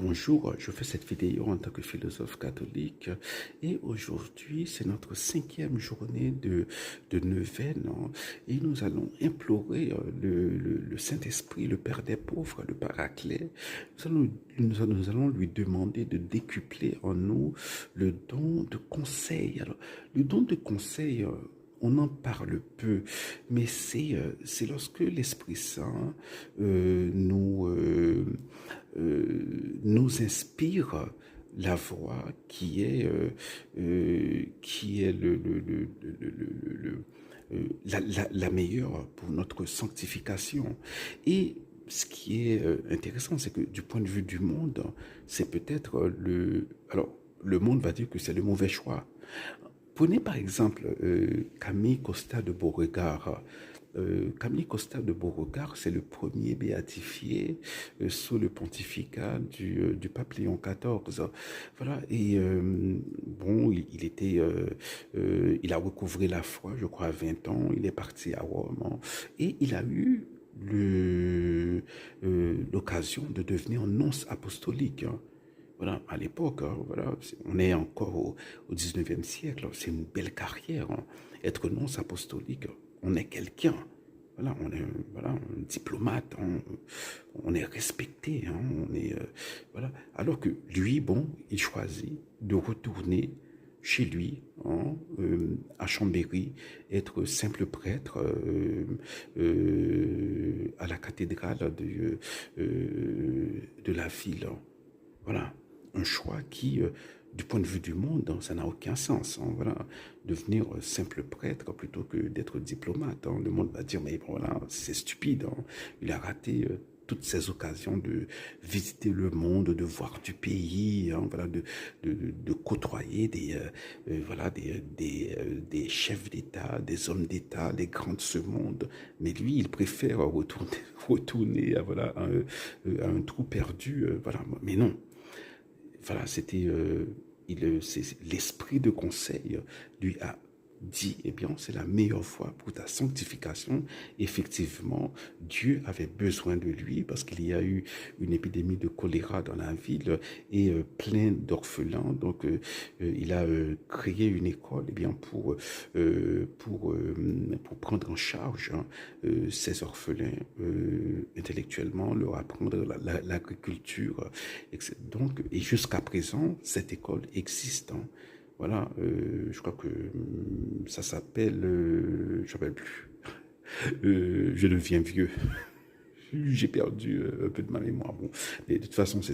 Bonjour, je fais cette vidéo en tant que philosophe catholique et aujourd'hui c'est notre cinquième journée de neuvaine, hein, et nous allons implorer le Saint-Esprit, le Père des pauvres, le Paraclet. Nous allons lui demander de décupler en nous le don de conseil. Alors, le don de conseil, on en parle peu, mais c'est lorsque l'Esprit Saint nous inspire la voie qui est la meilleure pour notre sanctification. Et ce qui est intéressant, c'est que du point de vue du monde, c'est peut-être Alors, le monde va dire que c'est le mauvais choix. Prenez par exemple Camille Costa de Beauregard. Camille Costa de Beauregard, c'est le premier béatifié sous le pontificat du pape Léon XIV. Voilà, et bon, il a recouvré la foi, je crois, à 20 ans. Il est parti à Rome, hein, et il a eu l'occasion de devenir nonce apostolique, hein. Voilà, à l'époque, hein, voilà, on est encore au 19e siècle, c'est une belle carrière, hein. Être nonce apostolique, on est quelqu'un. Voilà, on est voilà, un diplomate, hein, on est respecté, hein, voilà. Alors que lui, bon, il choisit de retourner chez lui, hein, à Chambéry, être simple prêtre à la cathédrale de la ville, hein. Voilà, un choix qui, du point de vue du monde, hein, ça n'a aucun sens, hein. Voilà, devenir simple prêtre plutôt que d'être diplomate, hein. Le monde va dire, mais voilà, c'est stupide, hein. Il a raté toutes ces occasions de visiter le monde, de voir du pays, hein, voilà, de côtoyer des chefs d'État, des hommes d'État, les grands de ce monde. Mais lui, il préfère retourner à un trou perdu. Voilà. Mais non, voilà, l'esprit de conseil lui a dit, eh bien, c'est la meilleure voie pour ta sanctification. Effectivement, Dieu avait besoin de lui parce qu'il y a eu une épidémie de choléra dans la ville et plein d'orphelins. Donc, il a créé une école, eh bien, pour prendre en charge, hein, ces orphelins intellectuellement, leur apprendre l'agriculture, etc. Donc, et jusqu'à présent, cette école existe, hein. Voilà, je crois que ça s'appelle, je ne rappelle plus, je deviens vieux, j'ai perdu un peu de ma mémoire. Bon, mais de toute façon, c'est